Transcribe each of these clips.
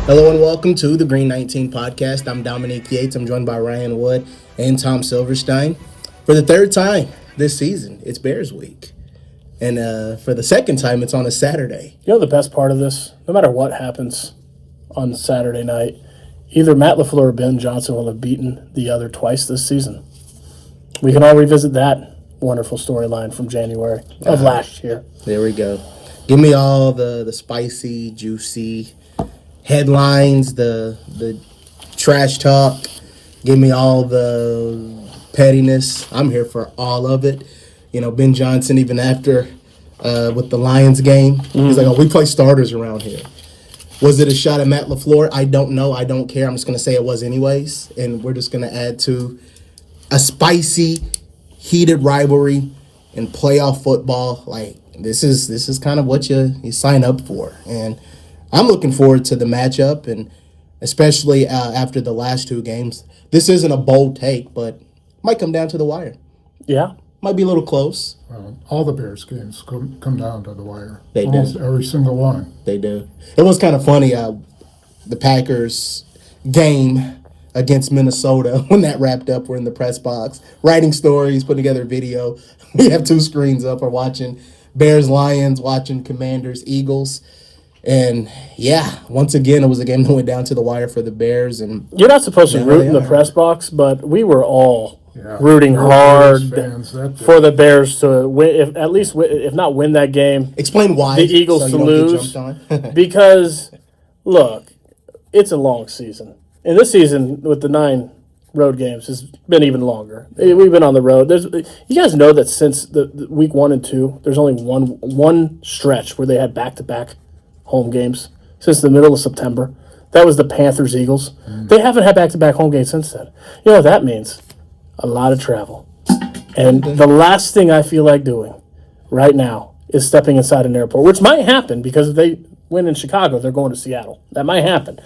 Hello and welcome to the Green 19 podcast. I'm Dominique Yates. I'm joined by Ryan Wood and Tom Silverstein. For the third time this season, it's Bears Week. And for the second time, it's on a Saturday. You know the best part of this? No matter what happens on Saturday night, either Matt LaFleur or Ben Johnson will have beaten the other twice this season. We can all revisit that wonderful storyline from January of last year. There we go. Give me all the spicy, juicy headlines, the trash talk. Give me all the pettiness. I'm here for all of it. You know, Ben Johnson, even after with the Lions game, he's like, oh, we play starters around here. Was it a shot at Matt LaFleur? I don't know. I don't care. I'm just going to say it was anyways. And we're just going to add to a spicy, heated rivalry in playoff football. Like, this is kind of what you sign up for. And I'm looking forward to the matchup, and especially after the last two games. This isn't a bold take, but might come down to the wire. Yeah. Might be a little close. All the Bears games come down to the wire. They do. Almost every single one. They do. It was kind of funny, the Packers game against Minnesota, when that wrapped up, we're in the press box, writing stories, putting together a video. We have two screens up. We're watching Bears-Lions, watching Commanders-Eagles. And, yeah, once again, it was a game that went down to the wire for the Bears. And you're not supposed to root in the press box, but we were all rooting hard for the Bears to win, if not win that game. Explain why. The Eagles to lose. Because, look, it's a long season. And this season, with the 9 road games, has been even longer. We've been on the road. You guys know that since the week 1 and 2, there's only one stretch where they had back-to-back home games since the middle of September. That was the Panthers-Eagles. They haven't had back-to-back home games since then. You know what that means? A lot of travel. And the last thing I feel like doing right now is stepping inside an airport, which might happen because if they win in Chicago, they're going to Seattle. That might happen.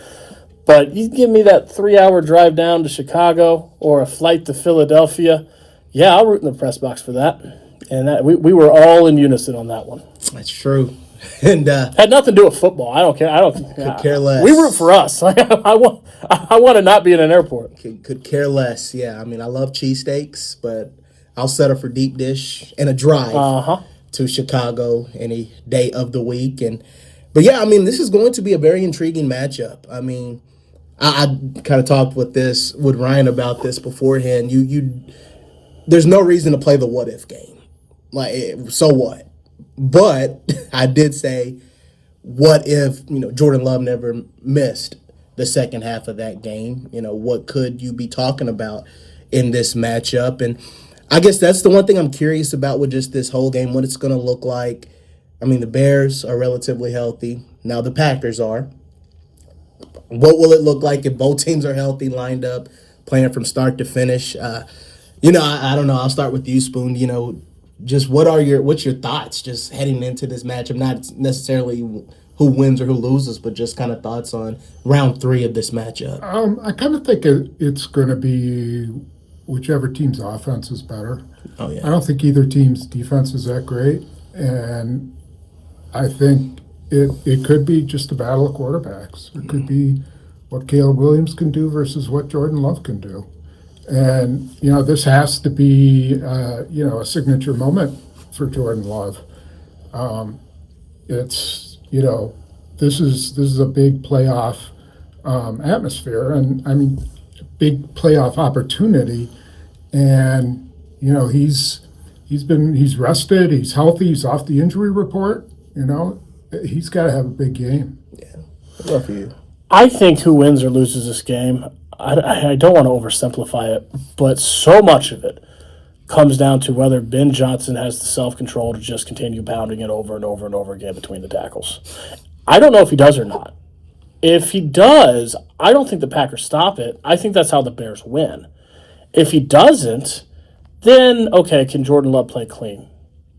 But you give me that 3-hour drive down to Chicago or a flight to Philadelphia, yeah, I'll root in the press box for that. And that we were all in unison on that one. That's true. And had nothing to do with football. I don't care. Could care less. We root for us. I want to not be in an airport. Could care less. Yeah, I mean, I love cheesesteaks, but I'll settle for deep dish and a drive to Chicago any day of the week. But yeah, I mean, this is going to be a very intriguing matchup. I mean, I kind of talked with Ryan about this beforehand. There's no reason to play the what if game. Like, so what? But I did say, what if, Jordan Love never missed the second half of that game? What could you be talking about in this matchup? And I guess that's the one thing I'm curious about with just this whole game, what it's going to look like. I mean, the Bears are relatively healthy. Now the Packers are. What will it look like if both teams are healthy, lined up, playing from start to finish? I don't know. I'll start with you, Spoon. Just what's your thoughts just heading into this matchup? Not necessarily who wins or who loses, but just kind of thoughts on round 3 of this matchup. I kind of think it's going to be whichever team's offense is better. Oh, yeah. I don't think either team's defense is that great. And I think it could be just a battle of quarterbacks. It could be what Caleb Williams can do versus what Jordan Love can do. And, this has to be, a signature moment for Jordan Love. This is a big playoff atmosphere, and, I mean, big playoff opportunity. And, he's rested, he's healthy, he's off the injury report, He's got to have a big game. Yeah. What about for you? I think who wins or loses this game, I don't want to oversimplify it, but so much of it comes down to whether Ben Johnson has the self-control to just continue pounding it over and over and over again between the tackles. I don't know if he does or not. If he does, I don't think the Packers stop it. I think that's how the Bears win. If he doesn't, then, okay, can Jordan Love play clean?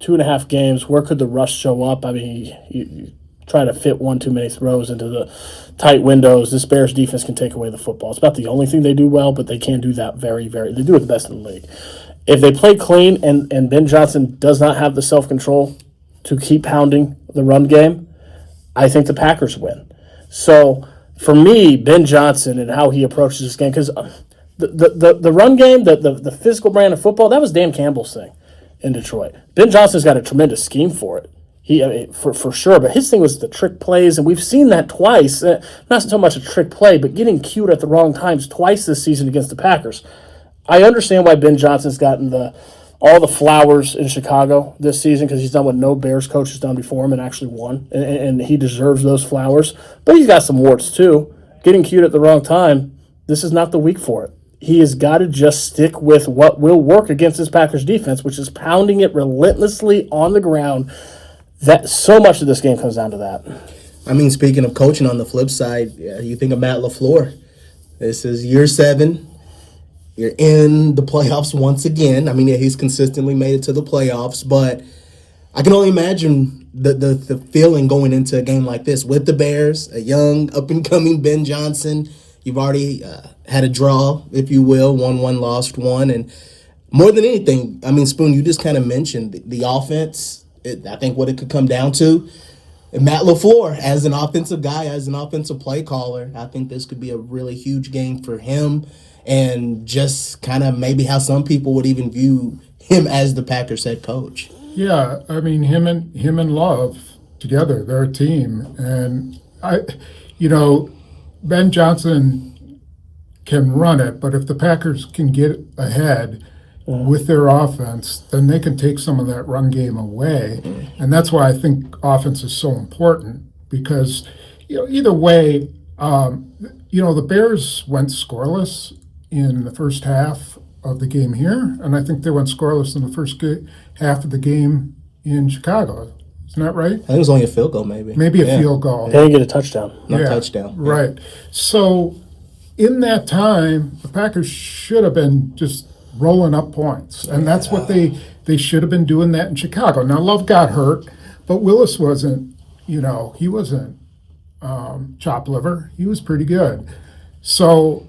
2.5 games, where could the rush show up? I mean, you try to fit one too many throws into the tight windows. This Bears defense can take away the football. It's about the only thing they do well, but they can do that they do it the best in the league. If they play clean and Ben Johnson does not have the self-control to keep pounding the run game, I think the Packers win. So for me, Ben Johnson and how he approaches this game, because the run game, the physical brand of football, that was Dan Campbell's thing in Detroit. Ben Johnson's got a tremendous scheme for it. For sure, but his thing was the trick plays, and we've seen that twice. Not so much a trick play, but getting cute at the wrong times twice this season against the Packers. I understand why Ben Johnson's gotten all the flowers in Chicago this season, because he's done what no Bears coach has done before him and actually won, and he deserves those flowers. But he's got some warts too. Getting cute at the wrong time, this is not the week for it. He has got to just stick with what will work against this Packers defense, which is pounding it relentlessly on the ground. That so much of this game comes down to that. I mean, speaking of coaching on the flip side, you think of Matt LaFleur. This is year 7. You're in the playoffs once again. I mean, yeah, he's consistently made it to the playoffs, but I can only imagine the feeling going into a game like this with the Bears, a young, up-and-coming Ben Johnson. You've already had a draw, if you will, 1-1, lost 1. And more than anything, I mean, Spoon, you just kind of mentioned the offense. I think what it could come down to, Matt LaFleur, as an offensive guy, as an offensive play caller, I think this could be a really huge game for him, and just kind of maybe how some people would even view him as the Packers head coach. Yeah, I mean, him and Love together, they're a team. And Ben Johnson can run it, but if the Packers can get ahead with their offense, then they can take some of that run game away. And that's why I think offense is so important, because either way, the Bears went scoreless in the first half of the game here, and I think they went scoreless in the first half of the game in Chicago. Isn't that right? I think it was only a field goal, maybe. Maybe a field goal. They didn't get a touchdown. No touchdown. Right. So in that time, the Packers should have been just rolling up points, and that's what they should have been doing that in Chicago. Now, Love got hurt, but Willis wasn't, he wasn't chop liver. He was pretty good. So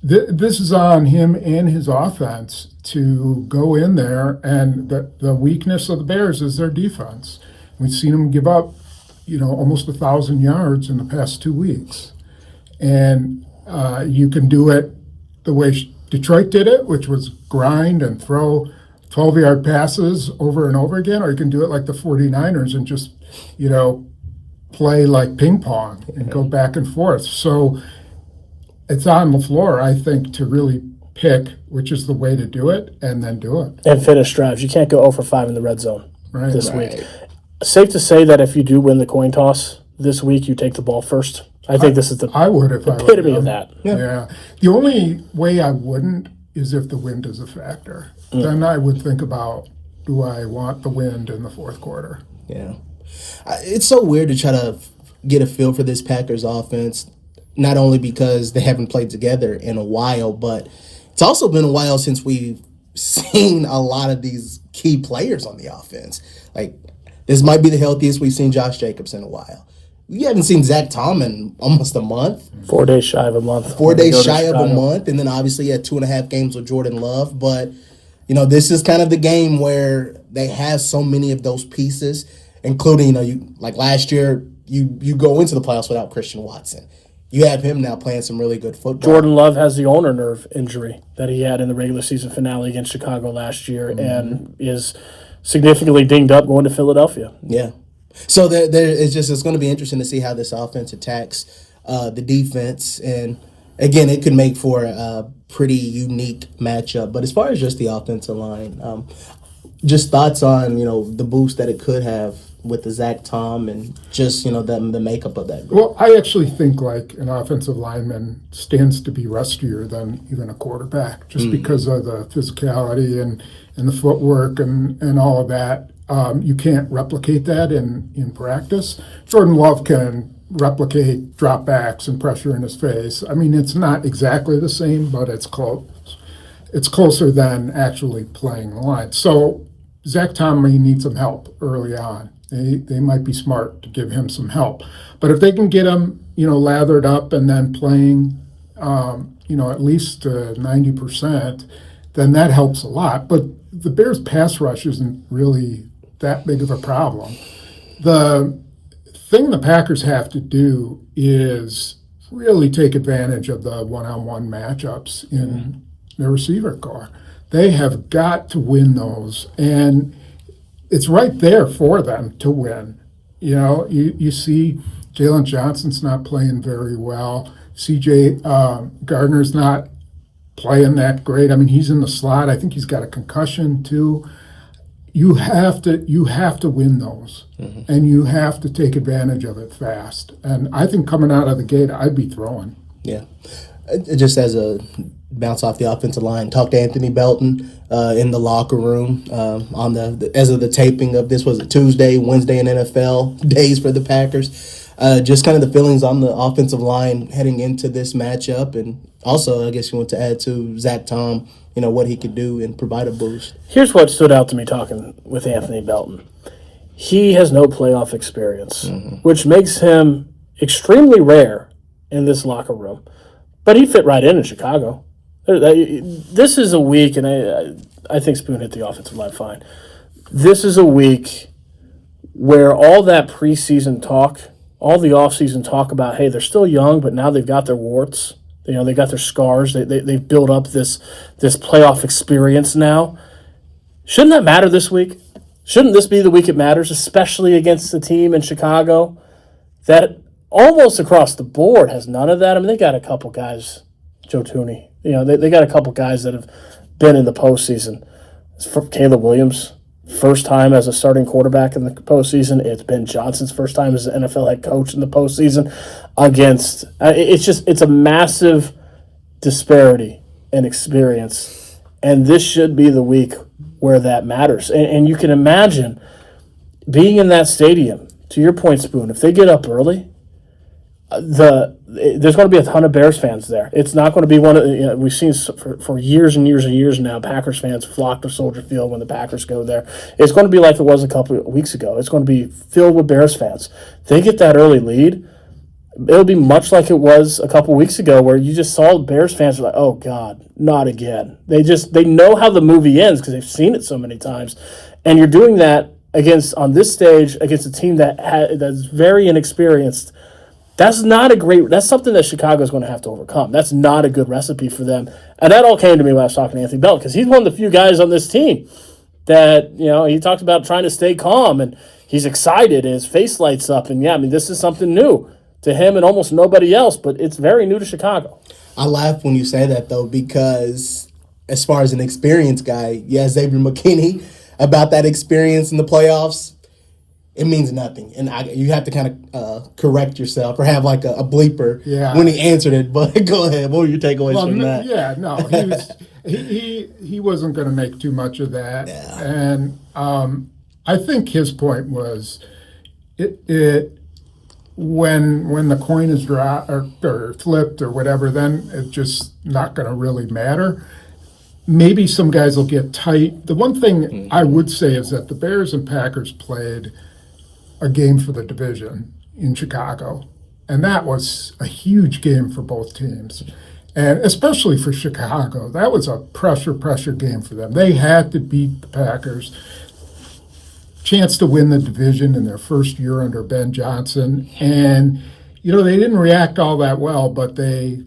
this is on him and his offense to go in there, and the weakness of the Bears is their defense. We've seen them give up, almost 1,000 yards in the past 2 weeks. And you can do it the way Detroit did it, which was grind and throw 12-yard passes over and over again, or you can do it like the 49ers and just, play like ping pong and go back and forth. So it's on LaFleur, I think, to really pick which is the way to do it and then do it. And finish drives. You can't go 0 for 5 in the red zone this week. Safe to say that if you do win the coin toss this week, you take the ball first. I think this is the epitome of that. Yeah. The only way I wouldn't is if the wind is a factor. Then I would think about, do I want the wind in the fourth quarter? Yeah. It's so weird to try to get a feel for this Packers offense, not only because they haven't played together in a while, but it's also been a while since we've seen a lot of these key players on the offense. Like, this might be the healthiest we've seen Josh Jacobs in a while. You haven't seen Zach Tom in almost a month. 4 days shy of a month. 4 days shy of a month. And then obviously you had 2.5 games with Jordan Love. But, this is kind of the game where they have so many of those pieces, including, like last year, you go into the playoffs without Christian Watson. You have him now playing some really good football. Jordan Love has the ulnar nerve injury that he had in the regular season finale against Chicago last year and is significantly dinged up going to Philadelphia. Yeah. So it's going to be interesting to see how this offense attacks the defense. And, again, it could make for a pretty unique matchup. But as far as just the offensive line, just thoughts on, the boost that it could have with the Zach Tom and just, the makeup of that group. Well, I actually think like an offensive lineman stands to be rustier than even a quarterback just because of the physicality and the footwork and all of that. You can't replicate that in practice. Jordan Love can replicate dropbacks and pressure in his face. I mean, it's not exactly the same, but it's close. It's closer than actually playing the line. So Zach Tom may need some help early on. They might be smart to give him some help. But if they can get him, lathered up and then playing, at least 90%, then that helps a lot. But the Bears' pass rush isn't really that big of a problem. The thing the Packers have to do is really take advantage of the one-on-one matchups in the receiver corps. They have got to win those, and it's right there for them to win. You know, you see Jalen Johnson's not playing very well. C.J. Gardner's not playing that great. I mean, he's in the slot. I think he's got a concussion too. You have to win those, and you have to take advantage of it fast. And I think coming out of the gate, I'd be throwing. Yeah. Just as a bounce off the offensive line, talked to Anthony Belton in the locker room on as of the taping of this. Was it Tuesday, Wednesday in NFL days for the Packers? Just kind of the feelings on the offensive line heading into this matchup, and also I guess you want to add to Zach Tom, what he could do and provide a boost. Here's what stood out to me talking with Anthony Belton. He has no playoff experience, which makes him extremely rare in this locker room. But he fit right in Chicago. This is a week, and I think Spoon hit the offensive line fine. This is a week where all that preseason talk, all the offseason talk about, hey, they're still young, but now they've got their warts. They got their scars. They've built up this playoff experience now. Shouldn't that matter this week? Shouldn't this be the week it matters, especially against the team in Chicago that almost across the board has none of that? I mean, they got a couple guys, Joe Tooney. They got a couple guys that have been in the postseason. It's for Caleb Williams, first time as a starting quarterback in the postseason. It's Ben Johnson's first time as an NFL head coach in the postseason. It's a massive disparity in experience, and this should be the week where that matters. And you can imagine being in that stadium. To your point, Spoon, if they get up early, there's going to be a ton of Bears fans there. It's not going to be one of we've seen for years and years and years now. Packers fans flock to Soldier Field when the Packers go there. It's going to be like it was a couple of weeks ago. It's going to be filled with Bears fans. They get that early lead. It'll be much like it was a couple of weeks ago, where you just saw Bears fans are like, "Oh God, not again." They know how the movie ends because they've seen it so many times, and you're doing that on this stage against a team that's very inexperienced. That's something that Chicago's going to have to overcome. That's not a good recipe for them. And that all came to me when I was talking to Anthony Belton, because he's one of the few guys on this team that, he talks about trying to stay calm, and he's excited and his face lights up. And this is something new to him and almost nobody else, but it's very new to Chicago. I laugh when you say that, though, because as far as an experienced guy, Xavier McKinney, about that experience in the playoffs, it means nothing. And you have to kind of correct yourself or have like a bleeper when he answered it. But go ahead. What were your takeaways from that? Yeah, no, he wasn't going to make too much of that. Yeah. And I think his point was when the coin is or flipped or whatever, then it's just not going to really matter. Maybe some guys will get tight. The one thing I would say is that the Bears and Packers played a game for the division in Chicago, and that was a huge game for both teams, and especially for Chicago. That was a pressure game for them. They had to beat the Packers. Chance to win the division in their first year under Ben Johnson, and they didn't react all that well, but they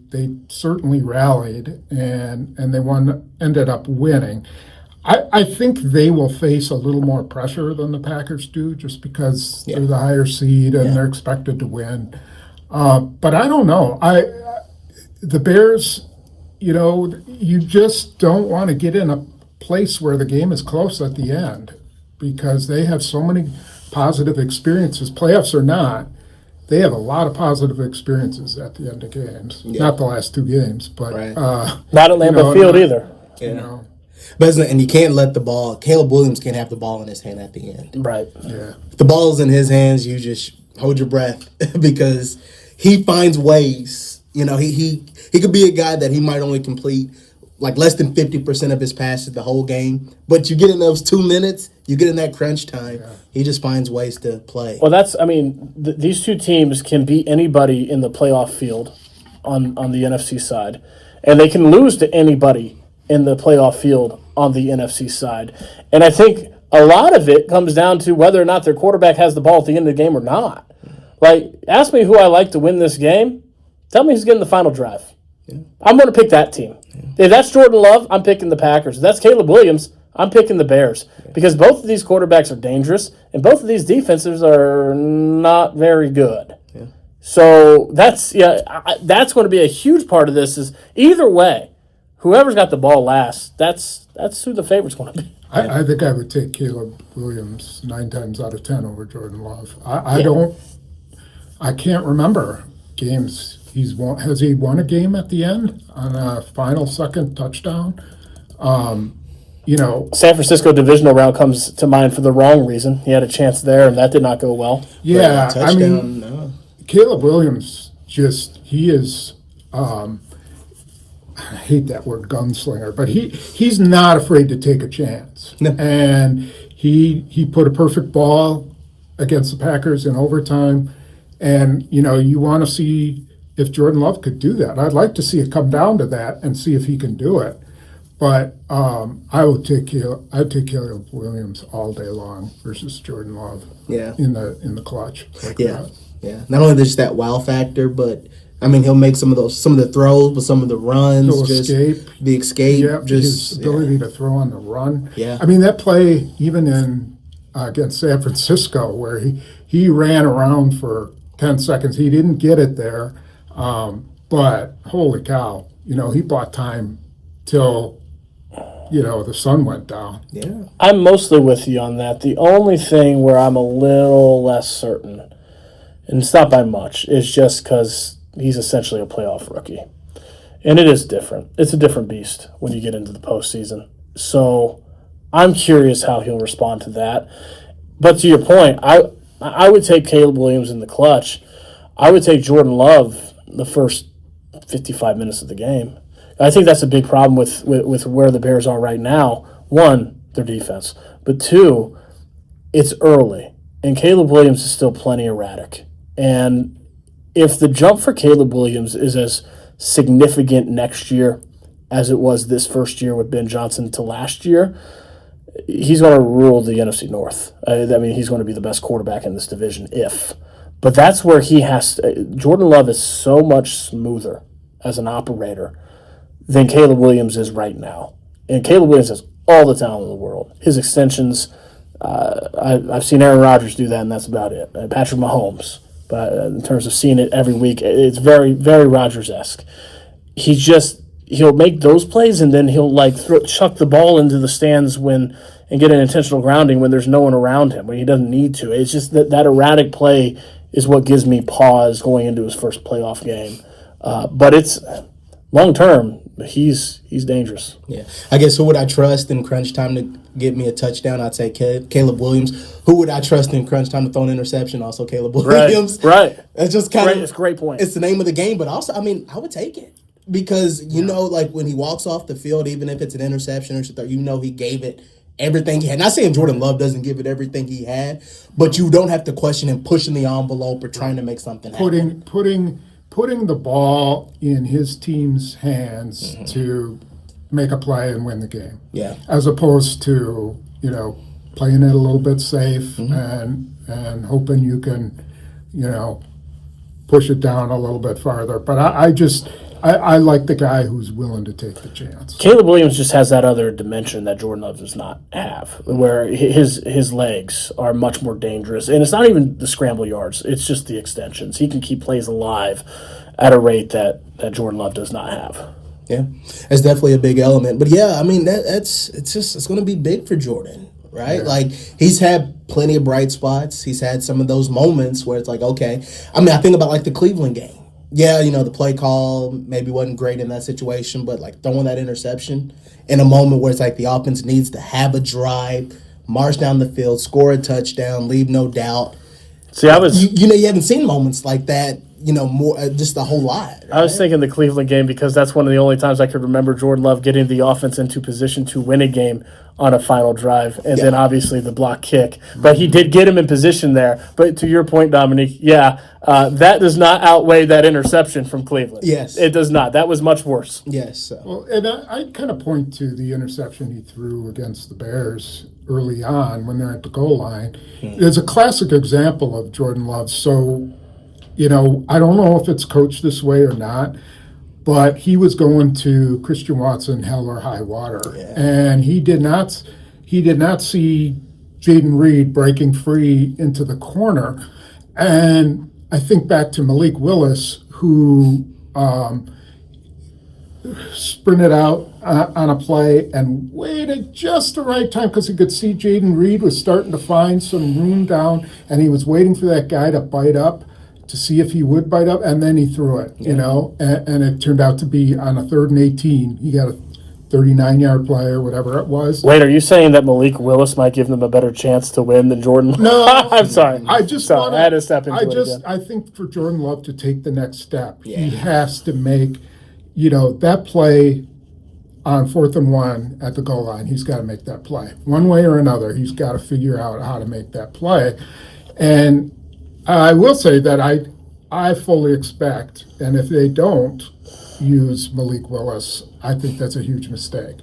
certainly rallied, and they ended up winning. I think they will face a little more pressure than the Packers do, just because they're the higher seed and they're expected to win. But I don't know. The Bears, you just don't want to get in a place where the game is close at the end, because they have so many positive experiences, playoffs or not. They have a lot of positive experiences at the end of games. Yeah. Not the last two games, but not at Lambeau Field either. Yeah. And you can't let the ball. Caleb Williams can't have the ball in his hand at the end. Right. Yeah. If the ball's in his hands, you just hold your breath because he finds ways. He could be a guy that he might only complete like less than 50% of his passes the whole game. But you get in those 2 minutes, you get in that crunch time, he just finds ways to play. Well, these two teams can beat anybody in the playoff field on the NFC side, and they can lose to anybody in the playoff field on the NFC side. And I think a lot of it comes down to whether or not their quarterback has the ball at the end of the game or not. Like, ask me who I like to win this game. Tell me who's getting the final drive. Yeah. I'm going to pick that team. Yeah. If that's Jordan Love, I'm picking the Packers. If that's Caleb Williams, I'm picking the Bears. Yeah. Because both of these quarterbacks are dangerous, and both of these defenses are not very good. Yeah. So that's going to be a huge part of this. Is either way, whoever's got the ball last, that's who the favorite's going to be. I think I would take Caleb Williams 9 times out of 10 over Jordan Love. I can't remember games he's won. Has he won a game at the end on a final second touchdown? San Francisco divisional round comes to mind for the wrong reason. He had a chance there, and that did not go well. Yeah, Caleb Williams he is. I hate that word gunslinger, but he's not afraid to take a chance. No. And he put a perfect ball against the Packers in overtime. And, you want to see if Jordan Love could do that. I'd like to see it come down to that and see if he can do it. But I'd take Caleb Williams all day long versus Jordan Love. Yeah. In the clutch. Yeah. Not only there's that wow factor, but he'll make some of the throws, but some of the runs, the escape, his ability to throw on the run. Yeah, that play even against San Francisco where he ran around for 10 seconds. He didn't get it there, but holy cow, he bought time till the sun went down. Yeah, I'm mostly with you on that. The only thing where I'm a little less certain, and it's not by much, is just because he's essentially a playoff rookie. And it is different. It's a different beast when you get into the postseason. So I'm curious how he'll respond to that. But to your point, I would take Caleb Williams in the clutch. I would take Jordan Love the first 55 minutes of the game. I think that's a big problem with where the Bears are right now. One, their defense. But two, it's early. And Caleb Williams is still plenty erratic. And if the jump for Caleb Williams is as significant next year as it was this first year with Ben Johnson to last year, he's going to rule the NFC North. He's going to be the best quarterback in this division But that's where he has to. Jordan Love is so much smoother as an operator than Caleb Williams is right now. And Caleb Williams has all the talent in the world. His extensions, I've seen Aaron Rodgers do that, and that's about it. Patrick Mahomes. But in terms of seeing it every week, it's very, very Rodgers-esque. He'll make those plays, and then he'll chuck the ball into the stands and get an intentional grounding when there's no one around him, when he doesn't need to. It's just that erratic play is what gives me pause going into his first playoff game. But it's long term, he's dangerous. Yeah, I guess who would I trust in crunch time to get me a touchdown? I'd say Caleb Williams. Who would I trust in crunch time to throw an interception? Also Caleb Williams. Right. It's just kind of it's a great point. It's the name of the game, but also I would take it because when he walks off the field, even if it's an interception or something, he gave it everything he had. Not saying Jordan Love doesn't give it everything he had, but you don't have to question him pushing the envelope or trying to make something happen. Putting the ball in his team's hands to make a play and win the game. Yeah. As opposed to, playing it a little bit safe and hoping you can, push it down a little bit farther. But I like the guy who's willing to take the chance. Caleb Williams just has that other dimension that Jordan Love does not have, where his legs are much more dangerous. And it's not even the scramble yards. It's just the extensions. He can keep plays alive at a rate that Jordan Love does not have. Yeah, it's definitely a big element. But yeah, it's going to be big for Jordan, right? Yeah. He's had plenty of bright spots. He's had some of those moments where it's okay. I think about the Cleveland game. Yeah, the play call maybe wasn't great in that situation, but throwing that interception in a moment where it's the offense needs to have a drive, march down the field, score a touchdown, leave no doubt. See, I was you haven't seen moments like that, more just a whole lot. Right? I was thinking the Cleveland game because that's one of the only times I could remember Jordan Love getting the offense into position to win a game on a final drive, and then obviously the block kick. But he did get him in position there. But to your point, Dominique, that does not outweigh that interception from Cleveland. Yes. It does not. That was much worse. Yes. Well, and I kind of point to the interception he threw against the Bears early on when they're at the goal line. It's a classic example of Jordan Love so I don't know if it's coached this way or not, but he was going to Christian Watson hell or high water, and he did not see Jaden Reed breaking free into the corner. And I think back to Malik Willis, who sprinted out on a play and waited just the right time because he could see Jaden Reed was starting to find some room down, and he was waiting for that guy to bite up to see if he would bite up, and then he threw it, and it turned out to be on a 3rd and 18. He got a 39-yard play or whatever it was. Wait, are you saying that Malik Willis might give them a better chance to win than Jordan? No. I'm sorry. I had to step into it again. I think for Jordan Love to take the next step, he has to make, that play on 4th and 1 at the goal line. He's got to make that play. One way or another, he's got to figure out how to make that play. And I will say that I fully expect, and if they don't use Malik Willis, I think that's a huge mistake.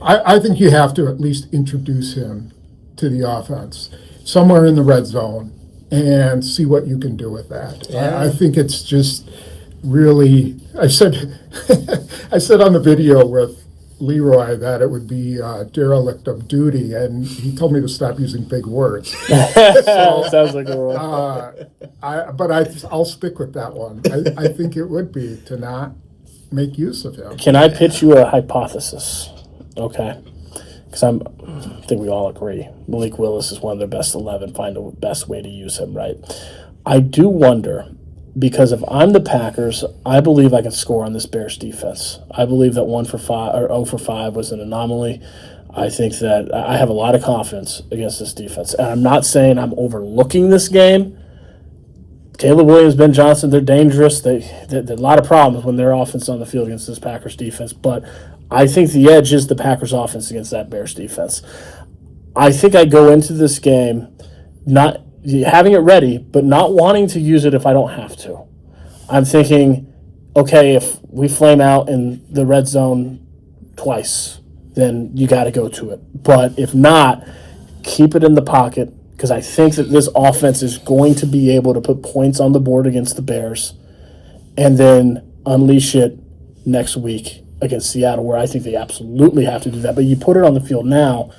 I think you have to at least introduce him to the offense somewhere in the red zone and see what you can do with that. I think it's just really, I said on the video with Leroy that it would be derelict of duty, and he told me to stop using big words. Sounds like a word. But I'll stick with that one. I think it would be to not make use of him. Can I pitch you a hypothesis? Okay. Because I think we all agree Malik Willis is one of their best 11. Find the best way to use him, right? I do wonder, because if I'm the Packers, I believe I can score on this Bears defense. I believe that 1 for 5 or 0 for 5 was an anomaly. I think that I have a lot of confidence against this defense. And I'm not saying I'm overlooking this game. Caleb Williams, Ben Johnson, they're dangerous. They a lot of problems when their offense on the field against this Packers defense. But I think the edge is the Packers offense against that Bears defense. I think I go into this game not having it ready, but not wanting to use it if I don't have to. I'm thinking, okay, if we flame out in the red zone twice, then you got to go to it. But if not, keep it in the pocket, because I think that this offense is going to be able to put points on the board against the Bears and then unleash it next week against Seattle, where I think they absolutely have to do that. But you put it on the field now,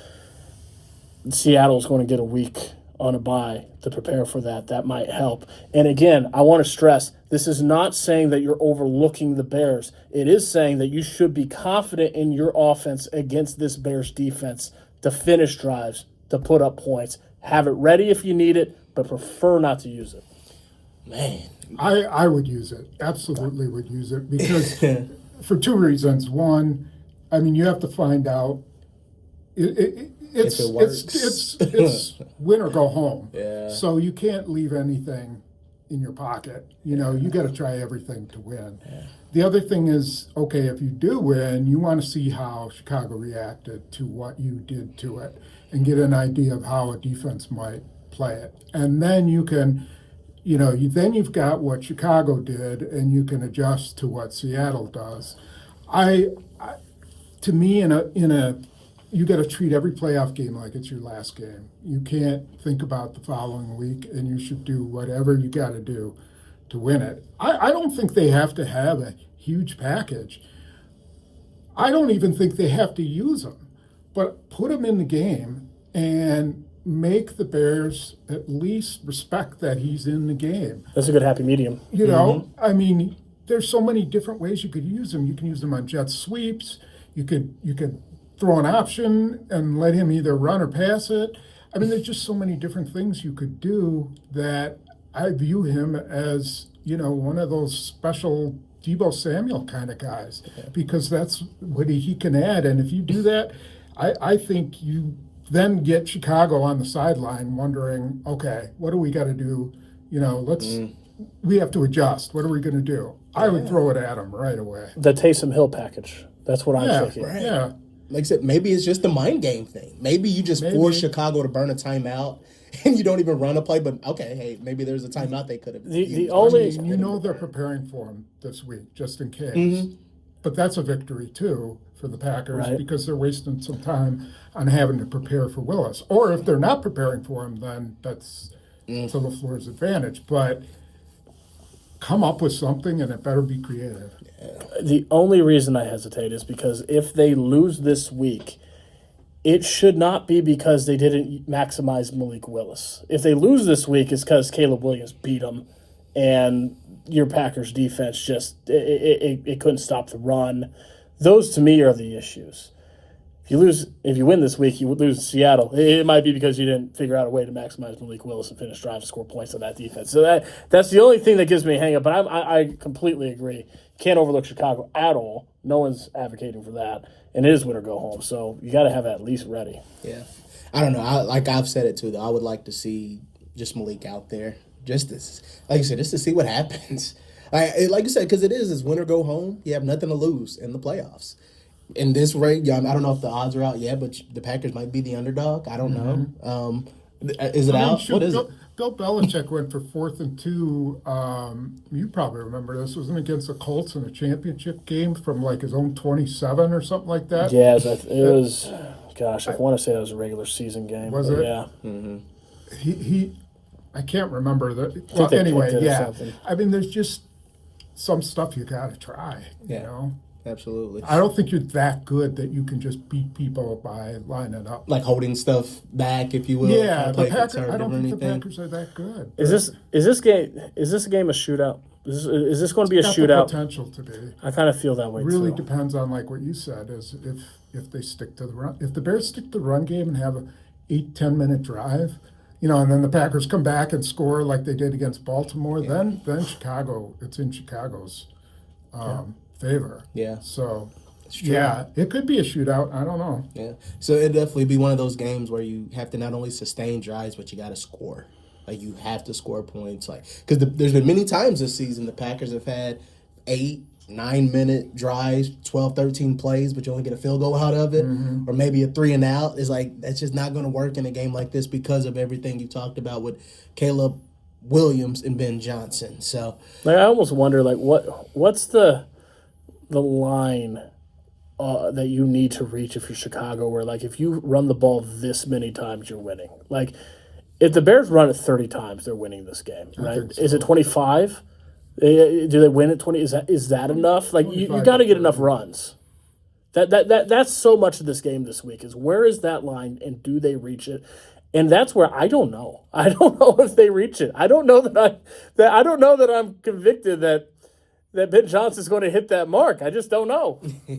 Seattle is going to get a week on a bye to prepare for that. That might help. And again, I want to stress, this is not saying that you're overlooking the Bears. It is saying that you should be confident in your offense against this Bears defense to finish drives, to put up points. Have it ready if you need it, but prefer not to use it. Man. I would use it. Absolutely would use it, because for 2 reasons. One, I mean, you have to find out it's win or go home. Yeah. So you can't leave anything in your pocket. You got to try everything to win. Yeah. The other thing is, okay, if you do win, you want to see how Chicago reacted to what you did to it and get an idea of how a defense might play it. And then you can, you've got what Chicago did, and you can adjust to what Seattle does. To me, you got to treat every playoff game like it's your last game. You can't think about the following week, and you should do whatever you got to do to win it. I don't think they have to have a huge package. I don't even think they have to use them, but put them in the game and make the Bears at least respect that he's in the game. That's a good happy medium. I mean, there's so many different ways you could use them. You can use them on jet sweeps. You could throw an option and let him either run or pass it. I mean, there's just so many different things you could do that I view him as, one of those special Deebo Samuel kind of guys, because that's what he can add. And if you do that, I think you then get Chicago on the sideline wondering, okay, what do we got to do? We have to adjust. What are we going to do? I would throw it at him right away. The Taysom Hill package. That's what I'm thinking. Right. Yeah. Like I said, maybe it's just the mind game thing. Maybe you just force Chicago to burn a timeout and you don't even run a play, but okay, hey, maybe there's a timeout they could have. The only they're preparing for him this week just in case. But that's a victory too for the Packers, because they're wasting some time on having to prepare for Willis. Or if they're not preparing for him, then that's to LaFleur's advantage. But come up with something, and it better be creative. The only reason I hesitate is because if they lose this week, it should not be because they didn't maximize Malik Willis. If they lose this week, it's because Caleb Williams beat them, and your Packers defense just it couldn't stop the run. Those to me are the issues. If you win this week, you would lose to Seattle. It might be because you didn't figure out a way to maximize Malik Willis and finish drive and score points on that defense. So that's the only thing that gives me a hang up. But I completely agree. Can't overlook Chicago at all. No one's advocating for that. And it is win or go home. So you got to have it at least ready. Yeah. I don't know. I've said it too, though. I would like to see just Malik out there. Just like you said, just to see what happens. Like you said, because it's win or go home. You have nothing to lose in the playoffs. In this rate, I don't know if the odds are out yet, but the Packers might be the underdog. I don't know. Is it out? What is it? Bill Belichick went for 4th and 2. You probably remember this. Wasn't against the Colts in a championship game from like his own 27 or something like that. Yeah, it was. Gosh, I want to say that was a regular season game. Was it? Yeah. He I can't remember that. Well, anyway, yeah. I mean, there's just some stuff you got to try. Yeah. You know. Absolutely. I don't think you're that good that you can just beat people by lining up. Like holding stuff back, if you will. Yeah, the Packers. I don't think the Packers are that good. Is this a game a shootout? Is this going to be a shootout? The potential to be. I kind of feel that way. Really too. Depends on like what you said. Is if they stick to the run. If the Bears stick to the run game and have a 8-10 minute drive, and then the Packers come back and score like they did against Baltimore, then Chicago. It's in Chicago's. Favor. Yeah. So, yeah, it could be a shootout. I don't know. Yeah. So it'd definitely be one of those games where you have to not only sustain drives, but you got to score. Like, you have to score points. Like, because there's been many times this season the Packers have had 8-9 minute drives, 12, 13 plays, but you only get a field goal out of it, or maybe a 3 and out. It's like, that's just not going to work in a game like this because of everything you talked about with Caleb Williams and Ben Johnson. So, like, I almost wonder, like, what's the line that you need to reach if you're Chicago, where like if you run the ball this many times, you're winning. Like if the Bears run it 30 times, they're winning this game, right? So. Is it 25? Do they win at 20? Is that enough? Like you got to get enough runs. That's so much of this game this week is where is that line and do they reach it? And that's where I don't know. I don't know if they reach it. I don't know I don't know that I'm convicted that Ben Johnson's going to hit that mark. I just don't know. Yeah,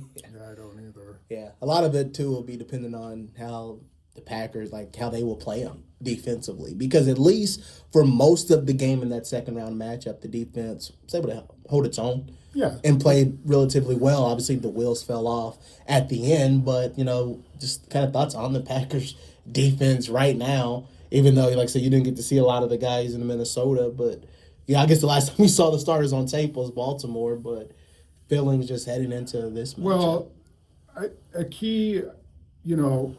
I don't either. Yeah, a lot of it, too, will be dependent on how the Packers, like, how they will play them defensively. Because at least for most of the game in that second-round matchup, the defense was able to hold its own and played relatively well. Obviously, the wheels fell off at the end, but, just kind of thoughts on the Packers' defense right now, even though, like I said, you didn't get to see a lot of the guys in Minnesota, but... Yeah, I guess the last time we saw the starters on tape was Baltimore, but feelings just heading into this matchup. Well, a key, the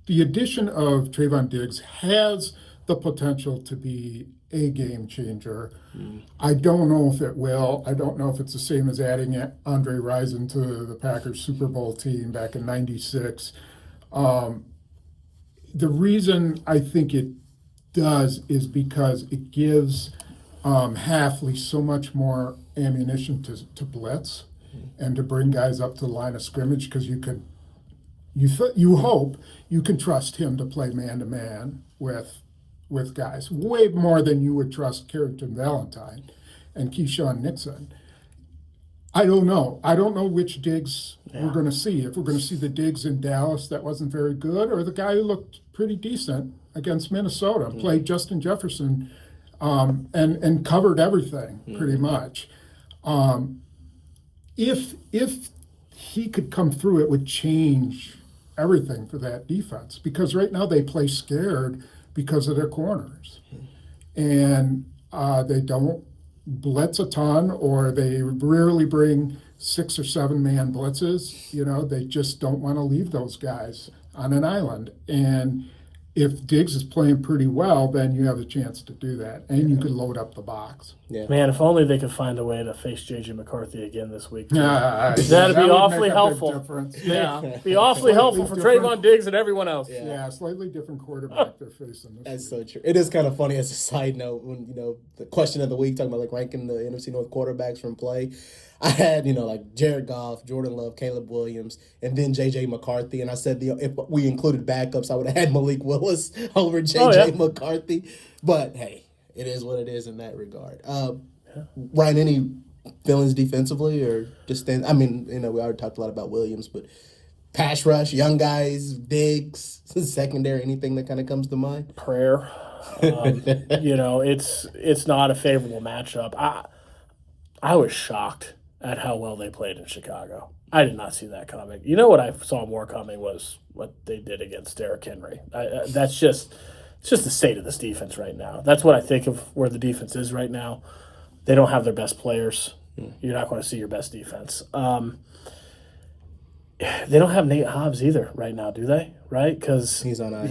addition of Trayvon Diggs has the potential to be a game changer. I don't know if it will. I don't know if it's the same as adding Andre Rison to the Packers Super Bowl team back in '96. The reason I think it does is because it gives Hafley so much more ammunition to blitz and to bring guys up to the line of scrimmage because you hope you can trust him to play man-to-man with guys way more than you would trust Carrington Valentine and Keyshawn Nixon. I don't know. I don't know which Diggs we're going to see. If we're going to see the Diggs in Dallas that wasn't very good, or the guy who looked pretty decent against Minnesota, played Justin Jefferson, and covered everything pretty much. If he could come through, it would change everything for that defense because right now they play scared because of their corners, and they don't blitz a ton, or they rarely bring 6 or 7 man blitzes. They just don't want to leave those guys on an island. And if Diggs is playing pretty well, then you have a chance to do that, and you could load up the box. Yeah. Man, if only they could find a way to face J.J. McCarthy again this week. That'd be awfully helpful. Yeah. Be awfully helpful for Trayvon Diggs and everyone else. Yeah, slightly different quarterback they're facing. That's so true. It is kind of funny as a side note when, the question of the week, talking about like ranking the NFC North quarterbacks from play. I had, like Jared Goff, Jordan Love, Caleb Williams, and then J.J. McCarthy. And I said if we included backups, I would have had Malik Willis over J.J. McCarthy. But, hey, it is what it is in that regard. Ryan, any feelings defensively or just we already talked a lot about Williams, but pass rush, young guys, Diggs, secondary, anything that kind of comes to mind? Prayer. It's not a favorable matchup. I was shocked at how well they played in Chicago. I did not see that coming. You know what I saw more coming was what they did against Derrick Henry. It's just the state of this defense right now. That's what I think of where the defense is right now. They don't have their best players. You're not going to see your best defense. They don't have Nate Hobbs either right now, do they? Right? Because he's on IR.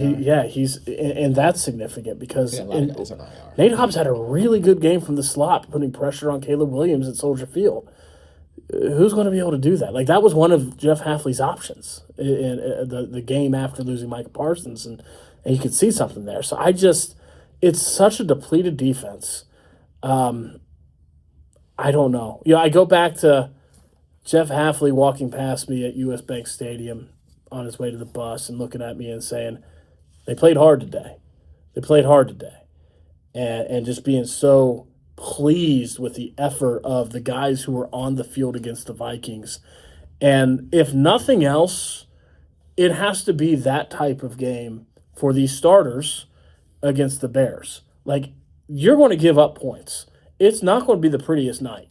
and that's significant because guys on IR. Nate Hobbs had a really good game from the slot, putting pressure on Caleb Williams at Soldier Field. Who's going to be able to do that? Like, that was one of Jeff Hafley's options in the game after losing Micah Parsons, and you could see something there. So it's such a depleted defense. I don't know. I go back to Jeff Hafley walking past me at US Bank Stadium on his way to the bus and looking at me and saying, they played hard today. And just being so pleased with the effort of the guys who were on the field against the Vikings. And if nothing else, it has to be that type of game for these starters against the Bears. Like, you're going to give up points. It's not going to be the prettiest night.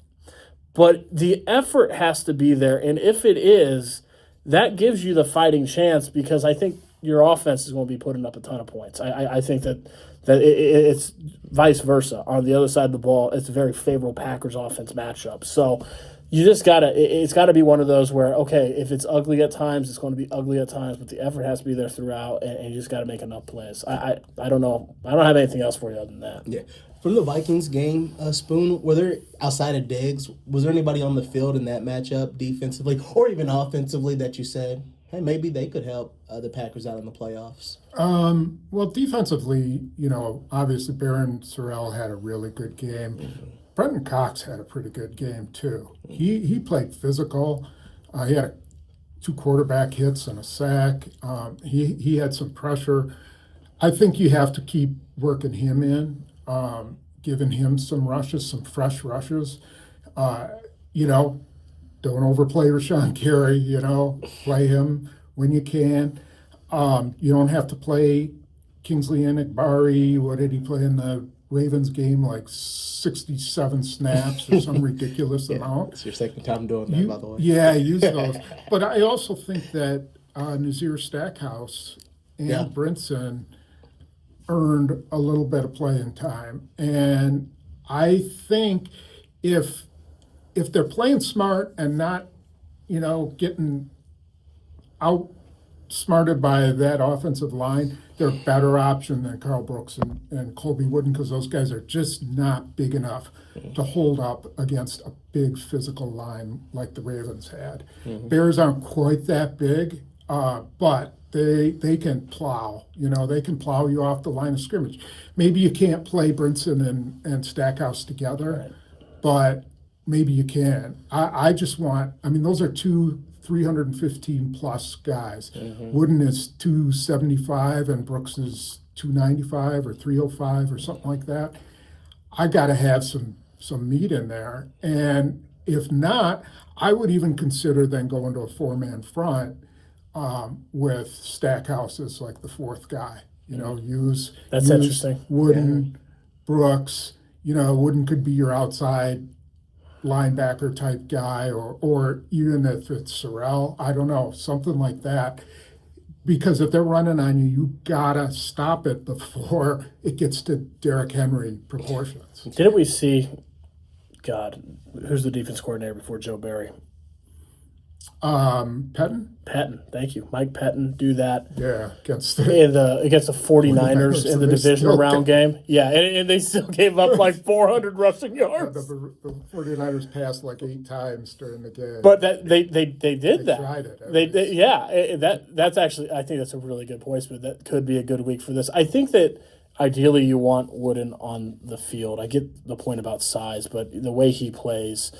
But the effort has to be there, and if it is, that gives you the fighting chance because I think your offense is going to be putting up a ton of points. I think that it's vice versa. On the other side of the ball, it's a very favorable Packers offense matchup. So you just it's got to be one of those where, okay, if it's ugly at times, it's going to be ugly at times, but the effort has to be there throughout, and you just got to make enough plays. I don't know. I don't have anything else for you other than that. Yeah. From the Vikings game, Spoon, were there, outside of Diggs, was there anybody on the field in that matchup defensively or even offensively that you said, hey, maybe they could help the Packers out in the playoffs? Well, defensively, obviously Baron Sorrell had a really good game. Mm-hmm. Brenton Cox had a pretty good game, too. He played physical. He had 2 quarterback hits and a sack. He had some pressure. I think you have to keep working him in. Giving him some rushes, some fresh rushes. Don't overplay Rashawn Gary, play him when you can. You don't have to play Kingsley Enagbari. What did he play in the Ravens game? Like 67 snaps or some ridiculous amount. It's your second time doing that, by the way. Yeah, use those. But I also think that Nazir Stackhouse and Brinson earned a little bit of playing time. And I think if they're playing smart and not, getting outsmarted by that offensive line, they're a better option than Carl Brooks and Colby Wooden because those guys are just not big enough to hold up against a big physical line like the Ravens had. Mm-hmm. Bears aren't quite that big, but they can plow. They can plow you off the line of scrimmage. Maybe you can't play Brinson and Stackhouse together, but maybe you can. I just want, those are 2 315-plus guys. Mm-hmm. Wooden is 275 and Brooks is 295 or 305 or something like that. I got to have some meat in there. And if not, I would even consider then going to a 4-man front with Stackhouse as like the 4th guy. Use interesting. Wooden, Brooks. Wooden could be your outside linebacker type guy, or even if it's Sorrell, I don't know, something like that. Because if they're running on you, you gotta stop it before it gets to Derrick Henry proportions. Didn't we see? God, who's the defense coordinator before Joe Barry? Pettin. Thank you. Mike Pettin, do that. Yeah, against the 49ers in the divisional round game. Yeah, and they still gave up like 400 rushing yards. The 49ers passed like 8 times during the game. But they did that. Tried it. That's actually, I think that's a really good point, but that could be a good week for this. I think that ideally you want Wooden on the field. I get the point about size, but the way he plays,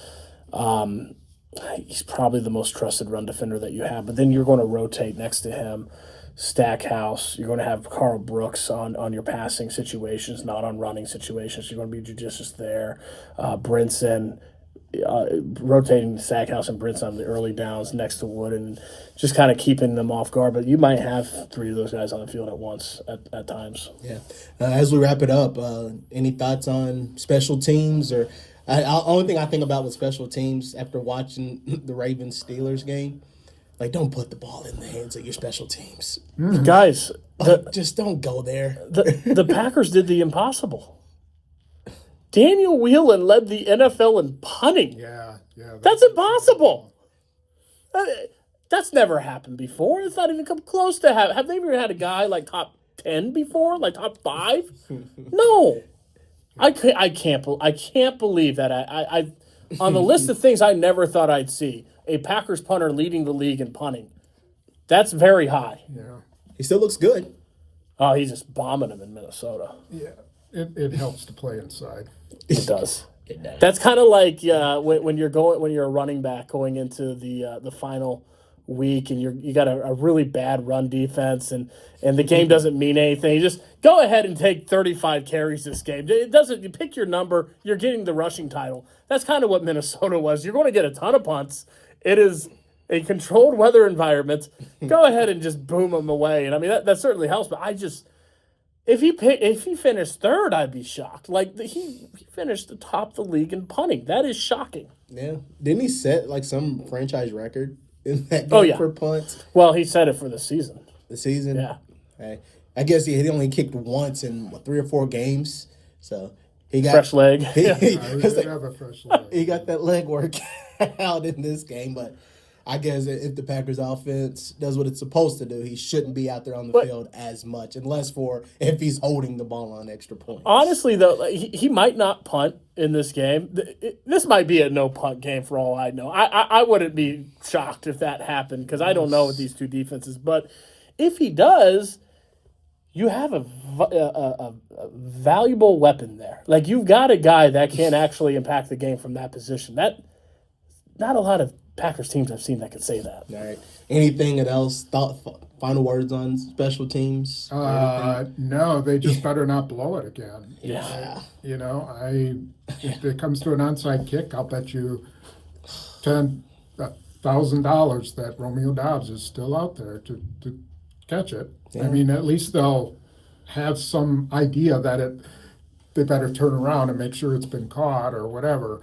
he's probably the most trusted run defender that you have. But then you're going to rotate next to him, Stackhouse. You're going to have Carl Brooks on your passing situations, not on running situations. You're going to be judicious there. Brinson, rotating Stackhouse and Brinson on the early downs next to Wood and just kind of keeping them off guard. But you might have 3 of those guys on the field at once at times. Yeah. As we wrap it up, any thoughts on special teams or – only thing I think about with special teams after watching the Ravens-Steelers game, like, don't put the ball in the hands of your special teams. Guys. Just don't go there. The Packers did the impossible. Daniel Whelan led the NFL in punting. Yeah. That's impossible. That's never happened before. It's not even come close to have they ever had a guy like top 10 before, like top 5? No. I can't believe that I on the list of things I never thought I'd see, a Packers punter leading the league in punting. That's very high. Yeah. He still looks good. Oh, he's just bombing him in Minnesota. Yeah. It helps to play inside. It does. That's kind of like when you're a running back going into the final week and you got a really bad run defense and the game doesn't mean anything. You just go ahead and take 35 carries this game. It doesn't. You pick your number. You're getting the rushing title. That's kind of what Minnesota was. You're going to get a ton of punts. It is a controlled weather environment. Go ahead and just boom them away. And I mean that certainly helps. But I just if he finished third, I'd be shocked. Like he finished atop the league in punting. That is shocking. Yeah. Didn't he set like some franchise record in that game for punts? Well, he said it for the season. The season? Yeah. Hey, I guess he only kicked once in 3 or 4 games. So he got fresh leg. Have a fresh leg. He got that leg work out in this game, but I guess if the Packers offense does what it's supposed to do, he shouldn't be out there on the field as much, unless if he's holding the ball on extra points. Honestly, though, he might not punt in this game. This might be a no-punt game for all I know. I wouldn't be shocked if that happened because I don't know with these two defenses. But if he does, you have a valuable weapon there. Like, you've got a guy that can actually impact the game from that position. Not a lot of Packers teams I've seen that can say that. All right. Anything else? Final words on special teams? No, they just better not blow it again. Yeah. If it comes to an onside kick, I'll bet you $10,000 that Romeo Doubs is still out there to catch it. Yeah. I mean, at least they'll have some idea that they better turn around and make sure it's been caught or whatever.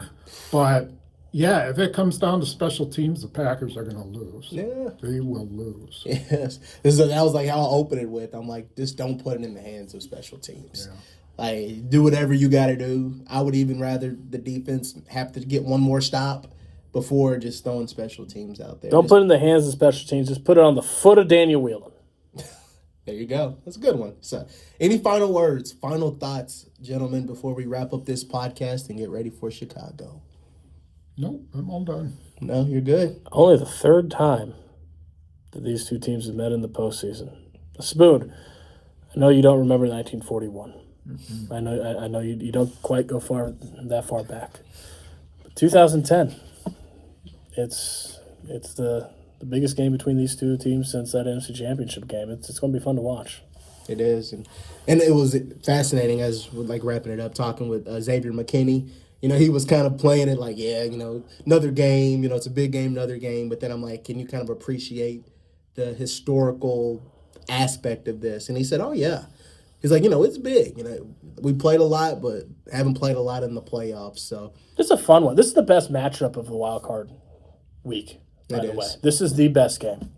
But yeah, if it comes down to special teams, the Packers are going to lose. Yeah. They will lose. Yes. That was like how I opened it with. I'm like, just don't put it in the hands of special teams. Yeah. Like, do whatever you got to do. I would even rather the defense have to get one more stop before just throwing special teams out there. Don't put it in the hands of special teams. Just put it on the foot of Daniel Whelan. There you go. That's a good one. So, any final words, final thoughts, gentlemen, before we wrap up this podcast and get ready for Chicago? Nope, I'm all done. No, you're good. Only the third time that these two teams have met in the postseason. Spoon, I know you don't remember 1941. Mm-hmm. I know you don't quite go that far back. But 2010, it's the biggest game between these two teams since that NFC Championship game. It's going to be fun to watch. It is, and it was fascinating as we're like wrapping it up, talking with Xavier McKinney. He was kind of playing it like, another game, it's a big game, another game. But then I'm like, can you kind of appreciate the historical aspect of this? And he said, oh, yeah. He's like, it's big. We played a lot, but haven't played a lot in the playoffs. So this is a fun one. This is the best matchup of the wild card week, by the way. This is the best game.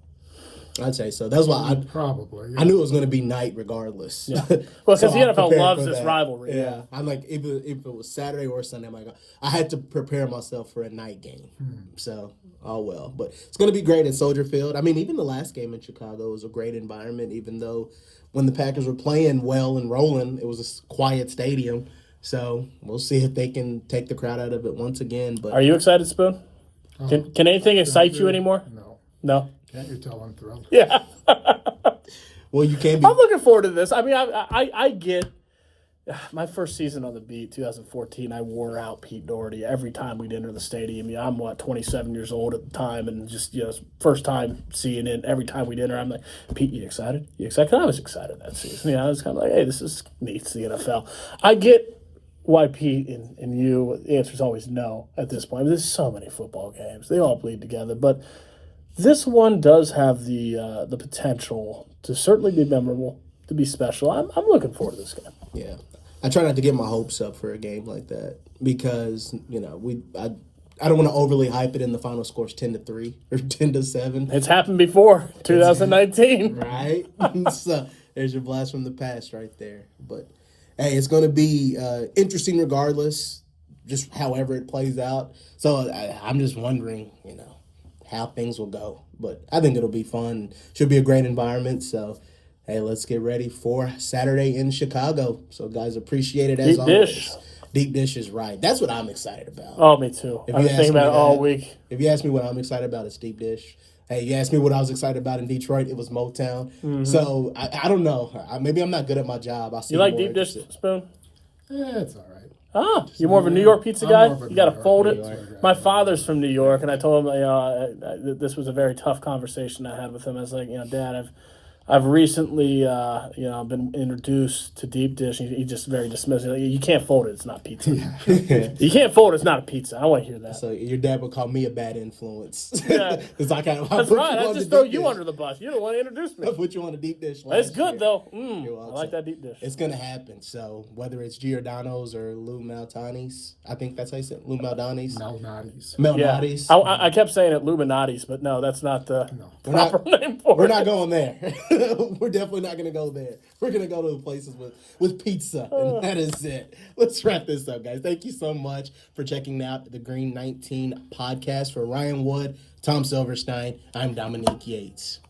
I'd say so. That's why Probably. I knew it was going to be night regardless. Yeah. Well, because So the I'm NFL prepared loves for this that. rivalry. Yeah. I'm like, if it was Saturday or Sunday, I'm like, I had to prepare myself for a night game. So, oh well. But it's going to be great at Soldier Field. I mean, even the last game in Chicago was a great environment, even though when the Packers were playing well and rolling, it was a quiet stadium. So we'll see if they can take the crowd out of it once again. But Are you excited, Spoon? Can anything excite you anymore? No. No? Can't you tell I'm thrilled? Yeah. well, you can't be. I'm looking forward to this. I mean, I get my first season on the beat, 2014. I wore out Pete Doherty every time we'd enter the stadium. Yeah, I'm 27 years old at the time, and just first time seeing it. Every time we'd enter, I'm like, Pete, you excited? You excited? 'Cause I was excited that season. I was kind of like, hey, this is neat. It's the NFL. I get why Pete and you. The answer is always no at this point. There's so many football games; they all bleed together, but. This one does have the potential to certainly be memorable, to be special. I'm looking forward to this game. Yeah, I try not to get my hopes up for a game like that because I don't want to overly hype it. In the final score's 10-3 or 10-7. It's happened before, 2019. Right? So there's your blast from the past right there. But hey, it's going to be interesting regardless, just however it plays out. So I'm just wondering, how things will go. But I think it'll be fun. Should be a great environment. So, hey, let's get ready for Saturday in Chicago. So, guys, appreciate it as Deep always. dish. Deep dish is right. That's what I'm excited about. Oh, me too. I've been thinking about it all week. If you ask me what I'm excited about, it's deep dish. Hey, you asked me what I was excited about in Detroit, it was Motown. Mm-hmm. So, I don't know. Maybe I'm not good at my job. You like deep dish, Spoon? Yeah, it's all right. You're more of a New York pizza guy? You got to fold it? York. My father's from New York, and I told him this was a very tough conversation I had with him. I was like, Dad, I've recently been introduced to deep dish. And he just very dismissive. Like, you can't fold it. It's not pizza. You can't fold it. It's not a pizza. I don't want to hear that. So your dad would call me a bad influence. Yeah. That's right. I just throw you under the bus. You don't want to introduce me. I put you on the deep dish. It's good year. though. I like that deep dish. It's gonna happen. So whether it's Giordano's or Lou Malnati's, I think that's how you say it. Lou Malnati's. Malnati's. Yeah. I kept saying it Luminati's, but no, that's not the proper name for it. We're not going there. We're definitely not gonna go there. We're gonna go to the places with pizza, and that is it. Let's wrap this up, guys. Thank you so much for checking out the Green 19 podcast. For Ryan Wood, Tom Silverstein, I'm Dominique Yates.